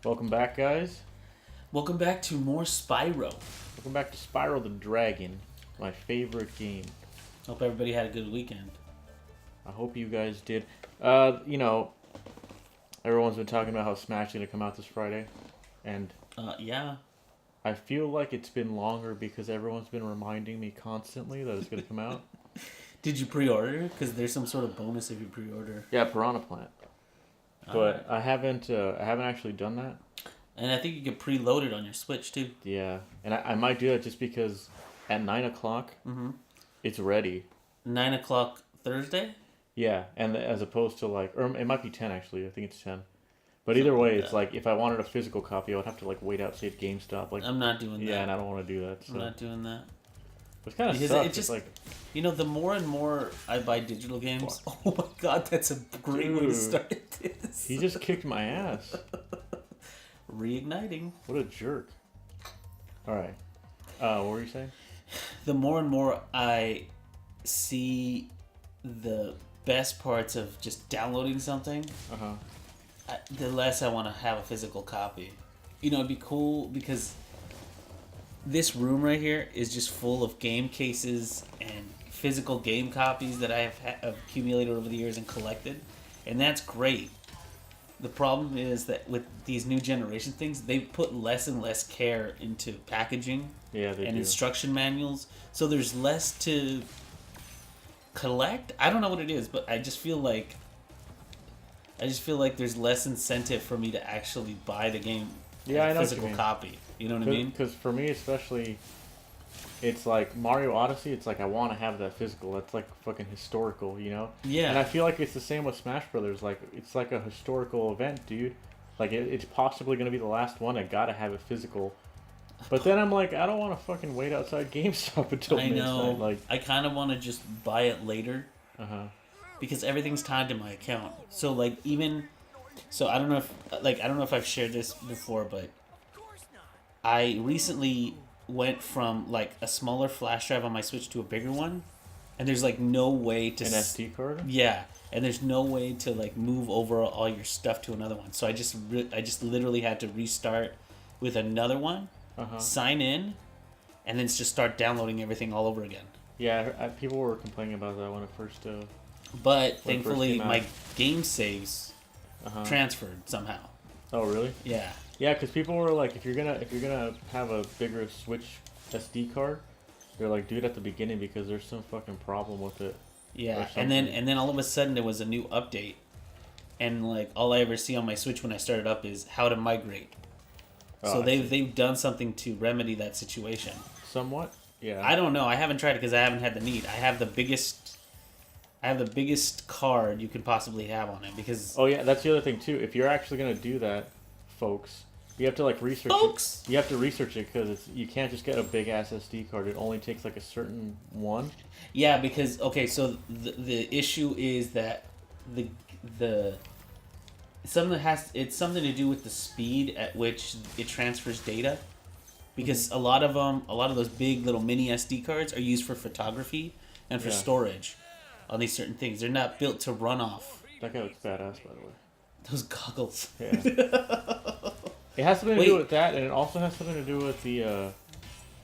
Welcome back, guys. Welcome back to more Spyro. Welcome back to Spyro the Dragon, my favorite game. Hope everybody had a good weekend. I hope you guys did. Everyone's been talking about how Smash is going to come out this Friday. And yeah. I feel like it's been longer because everyone's been reminding me constantly that it's going to come out. Did you pre-order? Because there's some sort of bonus if you pre-order. Yeah, Piranha Plant. But I haven't actually done that. And I think you can preload it on your Switch too. Yeah, and I might do that just because at 9 o'clock, it's ready. 9 o'clock Thursday? Yeah, and as opposed to or it might be 10 actually. I think it's 10. But either way, it's like if I wanted a physical copy, I would have to wait outside GameStop. I'm not doing that. Yeah, and I don't want to do that. So. I'm not doing that. It's kind of sucks. It just the more and more I buy digital games. Fuck. Oh my god, that's a great way to start this. He just kicked my ass. Reigniting. What a jerk. All right. What were you saying? The more and more I see the best parts of just downloading something, the less I want to have a physical copy. It'd be cool because this room right here is just full of game cases and physical game copies that I have accumulated over the years and collected, and that's great. The problem is that with these new generation things, they put less and less care into packaging and instruction manuals, so there's less to collect. I don't know what it is, but I just feel like there's less incentive for me to actually buy the game physical copy. You know what I mean? Because for me especially, it's like Mario Odyssey, it's like I want to have that physical. That's like fucking historical, Yeah. And I feel like it's the same with Smash Brothers. Like, it's like a historical event, dude. Like, it's possibly going to be the last one. I gotta have it physical. But then I'm like, I don't want to fucking wait outside GameStop until I know. midnight. I kind of want to just buy it later. Because everything's tied to my account. So, I don't know if I've shared this before, but I recently went from a smaller flash drive on my Switch to a bigger one, and there's no way to an SD card. Yeah, and there's no way to move over all your stuff to another one. So I just literally had to restart with another one, sign in, and then just start downloading everything all over again. Yeah, people were complaining about that when it first. But thankfully, my game saves transferred somehow. Oh really? Yeah. Yeah, because people were like, if you're gonna have a bigger Switch SD card, they're like, do it at the beginning because there's some fucking problem with it. Yeah, and then all of a sudden there was a new update, and all I ever see on my Switch when I start it up is how to migrate. So they've done something to remedy that situation. Somewhat. Yeah. I don't know. I haven't tried it because I haven't had the need. I have the biggest card you could possibly have on it because. Oh yeah, that's the other thing too. If you're actually gonna do that, folks, you have to research it. You have to research it because you can't just get a big ass SD card. It only takes a certain one. Yeah, because so the issue is that the it's something to do with the speed at which it transfers data, because a lot of those big little mini SD cards are used for photography and for storage on these certain things. They're not built to run off. That guy looks badass, by the way. Those goggles. Yeah. It has something to do with that, and it also has something to do with the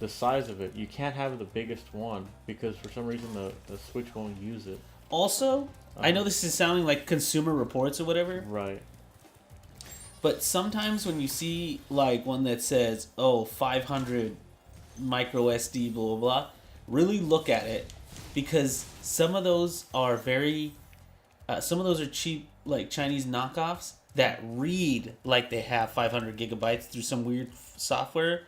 size of it. You can't have the biggest one because for some reason the Switch won't use it. Also, I know this is sounding like Consumer Reports or whatever. Right. But sometimes when you see one that says, 500 micro SD, blah, blah, blah, really look at it, because some of those are cheap, Chinese knockoffs that read like they have 500 gigabytes through some weird software,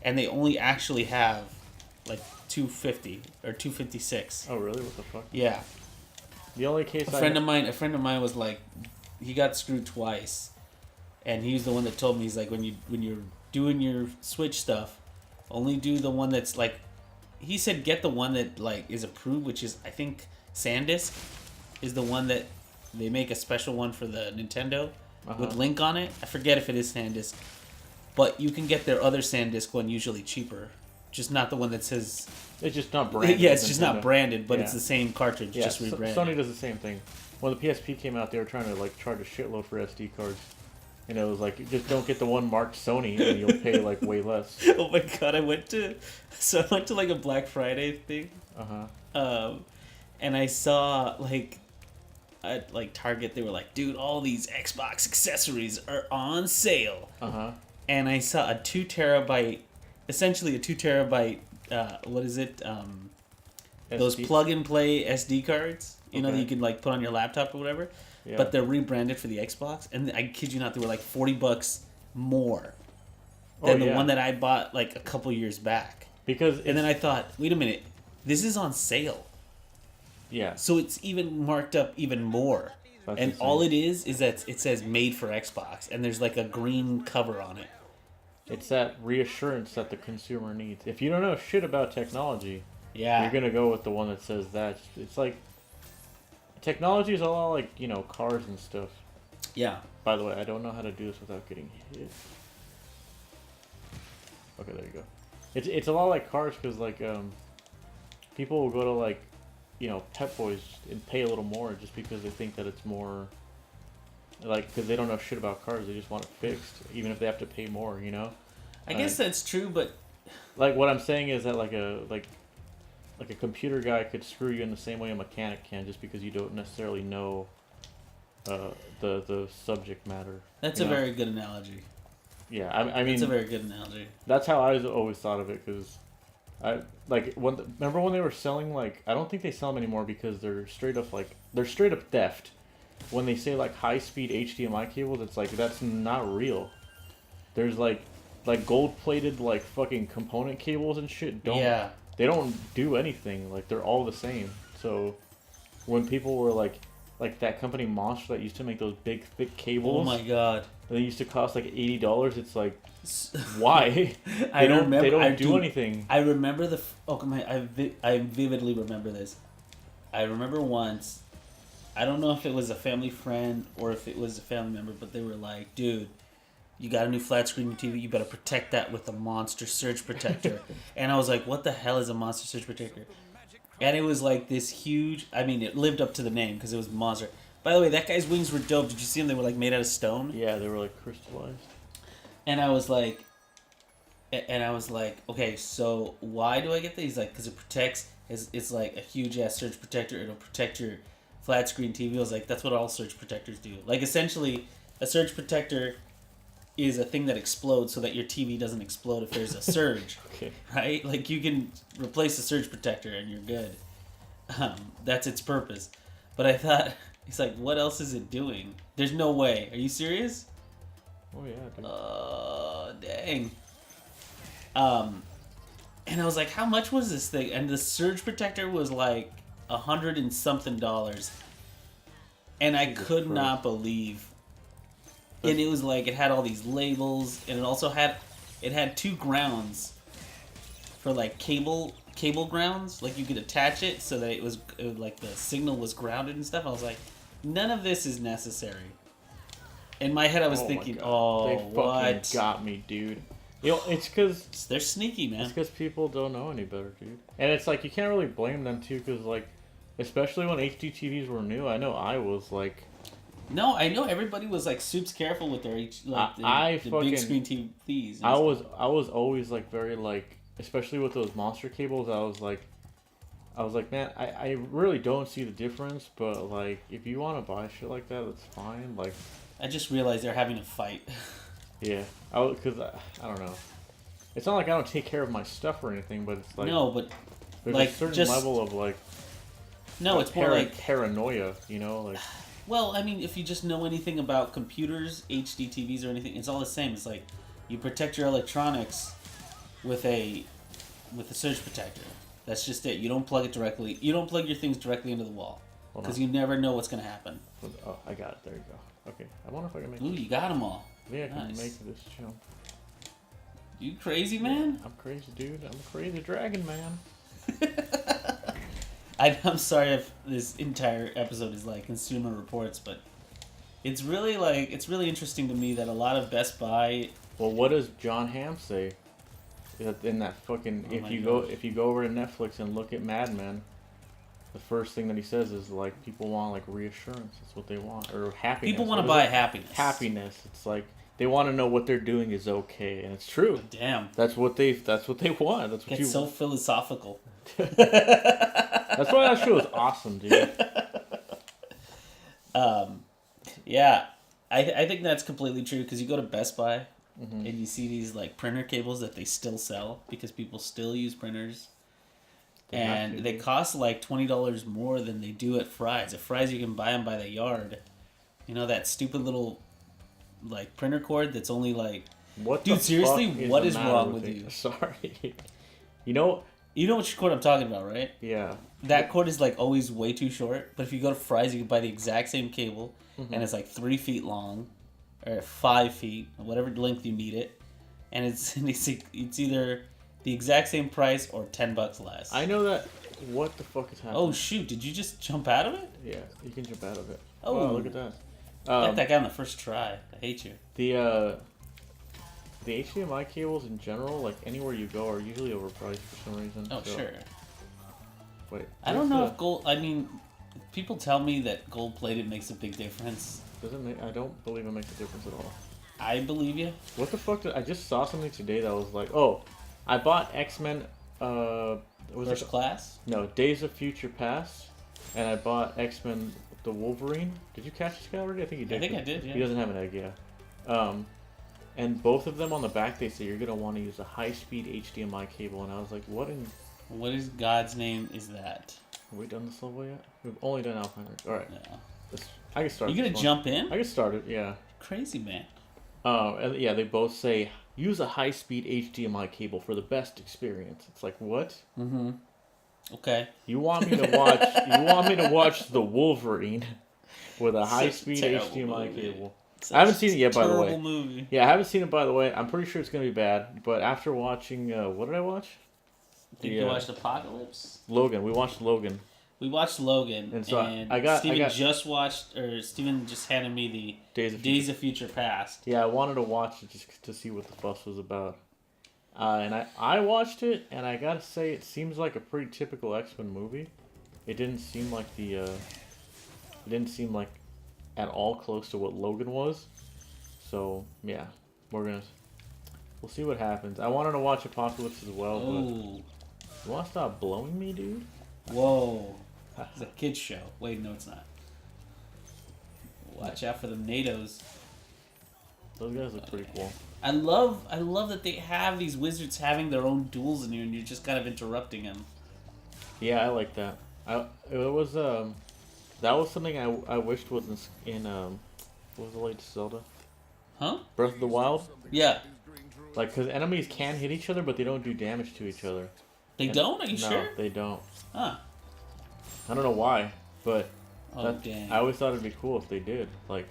and they only actually have 250 or 256. Oh really? What the fuck? Yeah. The only case a friend of mine was he got screwed twice, and he was the one that told me, he's when you're doing your Switch stuff, only do the one that's he said get the one that is approved, which is I think SanDisk is the one that they make a special one for the Nintendo with Link on it. I forget if it is SanDisk, but you can get their other SanDisk one usually cheaper, just not the one that says. It's just not branded. Yeah, it's just not branded, but it's the same cartridge, just rebranded. Sony does the same thing. When the PSP came out, they were trying to charge a shitload for SD cards, And it was like, just don't get the one marked Sony, and you'll pay like way less. Oh my god! I went to like a Black Friday thing. And I saw like at like Target, they were like, dude, all these Xbox accessories are on sale. And I saw a 2 terabyte, essentially a 2 terabyte. What is it? Those plug and play SD cards. You know that you can like put on your laptop or whatever. Yeah. But they're rebranded for the Xbox, and I kid you not, they were like $40 more than the one that I bought like a couple years back. And then I thought, wait a minute, this is on sale. Yeah. So it's even marked up even more. That's and insane. All it is that it says made for Xbox, and there's like a green cover on it. It's that reassurance that the consumer needs. If you don't know shit about technology, you're gonna go with the one that says that. It's like technology is a lot like, you know, cars and stuff. Yeah. By the way, I don't know how to do this without getting hit. Okay, there you go. It's a lot like cars because like people will go to like, you know, Pep Boys and pay a little more just because they think that it's more like, because they don't know shit about cars, they just want it fixed even if they have to pay more, you know. I guess that's true, but like what I'm saying is that like a computer guy could screw you in the same way a mechanic can, just because you don't necessarily know the subject matter. That's a very good analogy. Yeah, I mean, that's a very good analogy. That's how I always thought of it, because remember when they were selling, like, I don't think they sell them anymore because they're straight up theft. When they say like high speed HDMI cables, it's like that's not real. There's like gold plated like fucking component cables and shit. They don't do anything. Like, they're all the same. So when people were like that company Monster that used to make those big thick cables. Oh my god. And they used to cost like $80. It's like, why? They don't do anything. I remember I vividly remember this. I remember once, I don't know if it was a family friend or if it was a family member, but they were like, dude, you got a new flat screen TV, you better protect that with a Monster Surge Protector. And I was like, what the hell is a Monster Surge Protector? And it was like this huge, I mean, it lived up to the name because it was Monster. By the way, that guy's wings were dope. Did you see them? They were like made out of stone. Yeah, they were like crystallized. And I was like, okay, so why do I get these? Like, because it protects, it's like a huge ass surge protector. It'll protect your flat screen TV. I was like, that's what all surge protectors do. Like, essentially, a surge protector is a thing that explodes so that your TV doesn't explode if there's a surge. Okay. Right? Like, you can replace the surge protector and you're good. That's its purpose. But I thought, he's like, what else is it doing? There's no way. Are you serious? Oh, yeah. Dang. And I was like, how much was this thing? And the surge protector was like $100 and something. And I could not believe. And it was like, it had all these labels, and it also had 2 grounds for like cable grounds. Like, you could attach it so that it was like the signal was grounded and stuff. I was like, none of this is necessary. In my head, I was thinking, they what? Fucking got me, dude. You know, it's because they're sneaky, man. It's because people don't know any better, dude. And it's like, you can't really blame them too, because like, especially when HD TVs were new, I know I was like. No, I know everybody was like soups careful with their big screen TVs. I was always like very like, especially with those Monster cables. I was like, man, I really don't see the difference, but like, if you want to buy shit like that, that's fine. Like, I just realized they're having a fight. Yeah, because I don't know. It's not like I don't take care of my stuff or anything, but it's like, no, but there's like a certain level of like. No, it's more like paranoia, you know, like. Well, I mean, if you just know anything about computers, HD TVs, or anything, it's all the same. It's like you protect your electronics with a surge protector. That's just it. You don't plug it directly. You don't plug your things directly into the wall because you never know what's going to happen. Oh, I got it. There you go. Okay, I wonder if I can make. Ooh, you got them all. Yeah, I can make this jump. You crazy, man? I'm crazy, dude. I'm a crazy dragon, man. I'm sorry if this entire episode is like Consumer Reports, but it's really interesting to me that a lot of Best Buy. Well, what does John Hamm say? In that fucking if you go over to Netflix and look at Mad Men, the first thing that he says is like people want like reassurance. That's what they want, or happiness. People want to buy happiness. Happiness. It's like they want to know what they're doing is okay, and it's true. Damn. That's what they want. That's what It's so philosophical. That's why that show is awesome, dude. Yeah, I think that's completely true because you go to Best Buy and you see these like printer cables that they still sell because people still use printers. And they cost like $20 more than they do at Fry's. At Fry's, you can buy them by the yard. You know that stupid little like printer cord that's only like. What? Dude, seriously, what is wrong with you? Sorry. You know which cord I'm talking about, right? Yeah. That cord is like always way too short. But if you go to Fry's, you can buy the exact same cable, and it's like 3 feet long, or 5 feet, whatever length you need it, and it's either the exact same price or $10 less. I know that. What the fuck is happening? Oh shoot! Did you just jump out of it? Yeah, you can jump out of it. Oh, look at that. Got that guy on the first try. I hate you. The HDMI cables in general, like anywhere you go, are usually overpriced for some reason. Oh so. sure. Wait. I don't know if gold. I mean, people tell me that gold plated makes a big difference. Doesn't make? I don't believe it makes a difference at all. I believe you. What the fuck? I just saw something today that was like, oh, I bought X-Men. First Class? No, Days of Future Past, and I bought X-Men the Wolverine. Did you catch this guy already? I think you did. I think I did. Yeah. He doesn't have an egg, yeah. And both of them on the back, they say you're gonna want to use a high-speed HDMI cable, and I was like, what is God's name is that? Have we done this level yet? We've only done Alzheimer's. All right. Yeah. I can start. You gonna jump in? I can start it. Yeah. Crazy man. And yeah, they both say use a high-speed HDMI cable for the best experience. It's like what? Mm-hmm. Okay. You want me to watch? You want me to watch the Wolverine with a high-speed HDMI cable? I haven't seen it yet, by the way. Movie. Yeah, I haven't seen it, by the way. I'm pretty sure it's gonna be bad. But after watching, what did I watch? Did you watch Apocalypse? Logan. We watched Logan. We watched Logan, and Steven just handed me the Days of Future Past. Yeah, I wanted to watch it just to see what the fuss was about. And I watched it, and I gotta say, it seems like a pretty typical X-Men movie. It didn't seem like at all close to what Logan was. So yeah, we'll see what happens. I wanted to watch Apocalypse as well, but you wanna stop blowing me, dude? Whoa. It's a kid's show. Wait, no, it's not. Watch out for them NATOs. Those guys look pretty cool. I love that they have these wizards having their own duels in here, and you're just kind of interrupting them. Yeah, I like that. That was something I wished was in what was the latest Zelda? Huh? Breath of the Wild? Yeah. Like, because enemies can hit each other, but they don't do damage to each other. They don't? Are you sure? No, they don't. Huh. I don't know why, but dang. I always thought it'd be cool if they did. Like,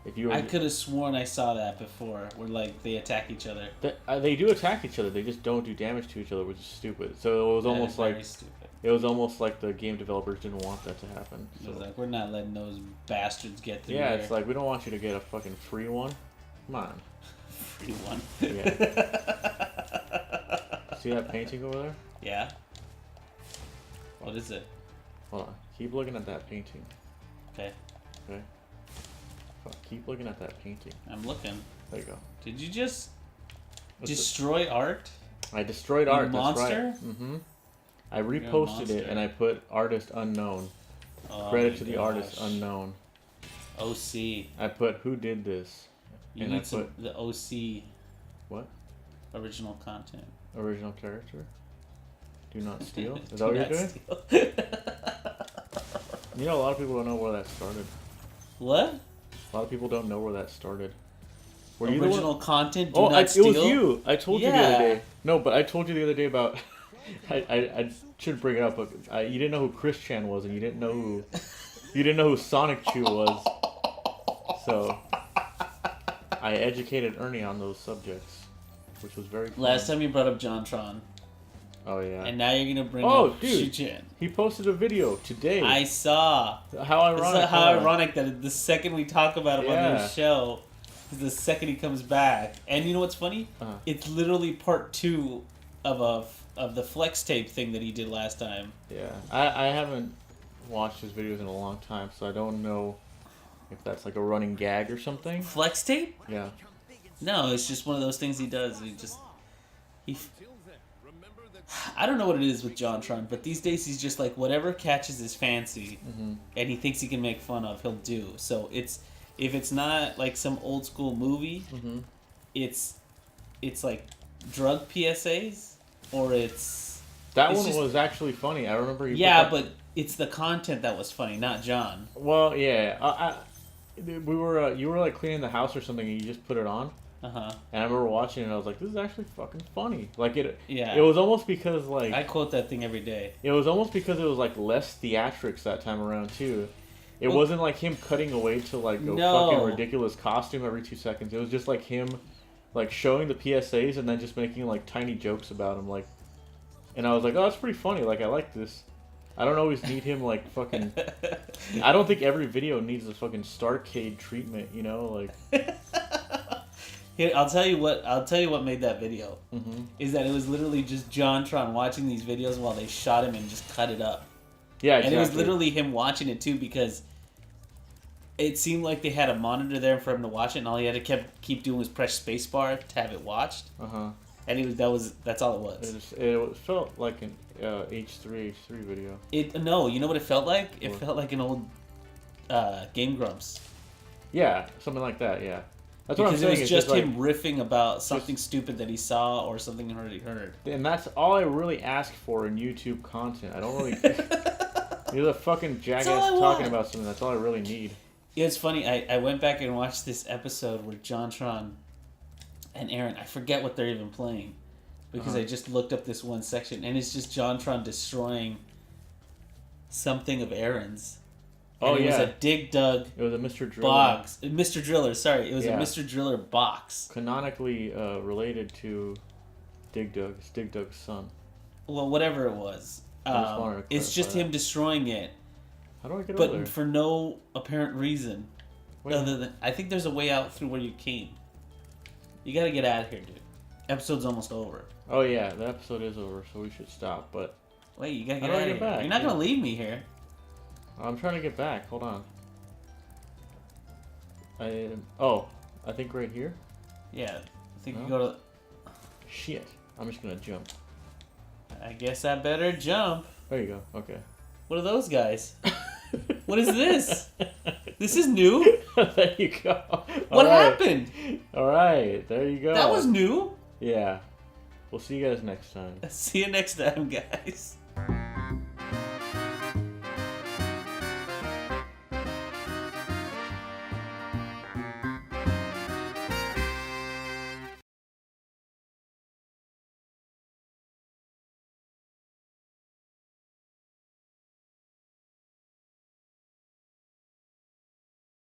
if you were... I could have sworn I saw that before, where like they attack each other. They do attack each other. They just don't do damage to each other, which is stupid. So it was almost like stupid. It was almost like the game developers didn't want that to happen. So. It was like, we're not letting those bastards get through Yeah, here. it's like, we don't want you to get a fucking free one. Come on. Free one. Yeah. See that painting over there? Yeah. What is it? Hold on. Keep looking at that painting. Okay. Okay. Keep looking at that painting. I'm looking. There you go. Did you just destroy art? I destroyed art. Monster? That's right. Mm-hmm. I reposted it and I put artist unknown. Credit to the artist unknown. OC. I put who did this. You need the OC. What? Original content. Original character. Do not steal. Is that what you're doing? You know, a lot of people don't know where that started. What? A lot of people don't know where that started. Were you original content? Do not steal? It was you. I told you the other day. No, but I told you the other day about. I should bring it up, but you didn't know who Chris Chan was, and you didn't know who Sonic Chew was. So I educated Ernie on those subjects, which was very fun. Last time you brought up JonTron. Oh yeah. And now you're gonna bring up dude, Shu-Chan. He posted a video today. I saw. How ironic. How ironic that the second we talk about him on this show is the second he comes back. And you know what's funny? It's literally part 2 of the flex tape thing that he did last time. Yeah. I haven't watched his videos in a long time, so I don't know if that's like a running gag or something. Flex tape? Yeah. No, it's just one of those things he does. I don't know what it is with JonTron, but these days he's just like whatever catches his fancy, and he thinks he can make fun of, he'll do. So if it's not like some old school movie, it's like drug PSAs, or it's that one was actually funny. I remember. But it's the content that was funny, not John. Well, yeah, you were like cleaning the house or something, and you just put it on. And I remember watching it, and I was like, "This is actually fucking funny." Like it was almost because like I quote that thing every day. It was almost because it was like less theatrics that time around too. It wasn't like him cutting away to like a fucking ridiculous costume every 2 seconds. It was just like him, like showing the PSAs and then just making like tiny jokes about them. Like, and I was like, "Oh, that's pretty funny. Like, I like this." I don't always need him like fucking. I don't think every video needs a fucking Starcade treatment. You know, like. Here, I'll tell you what made that video. Is that it was literally just JonTron watching these videos while they shot him and just cut it up. Yeah, exactly. And it was literally him watching it too, because it seemed like they had a monitor there for him to watch it, and all he had to keep doing was press spacebar to have it watched. And that's all it was. It felt like an H3 video. No, you know what it felt like? It felt like an old Game Grumps. Yeah, something like that. Yeah. That's because what I'm saying. It was just him riffing about something stupid that he saw or something he already heard. And that's all I really ask for in YouTube content. I don't really... You're the fucking jackass talking about something. That's all I really need. Yeah, it's funny. I went back and watched this episode where JonTron and Aaron... I forget what they're even playing. Because I just looked up this one section. And it's just JonTron destroying something of Aaron's. And it was a Dig Dug. It was a Mr. Driller box. Mr. Driller, sorry. It was a Mr. Driller box. Canonically related to Dig Dug. It's Dig Dug's son. Well, whatever it was. It's just him destroying it. How do I get over there? But for no apparent reason. Other than, I think there's a way out through where you came. You gotta get out of here, dude. Episode's almost over. Oh yeah, the episode is over, so we should stop. But wait, you gotta get out of here. Back? You're not gonna leave me here. I'm trying to get back. Hold on. I think right here. Yeah, I think you go to. Shit! I'm just gonna jump. I guess I better jump. There you go. Okay. What are those guys? What is this? This is new. There you go. What happened? All right, there you go. That was new. Yeah. We'll see you guys next time. See you next time, guys.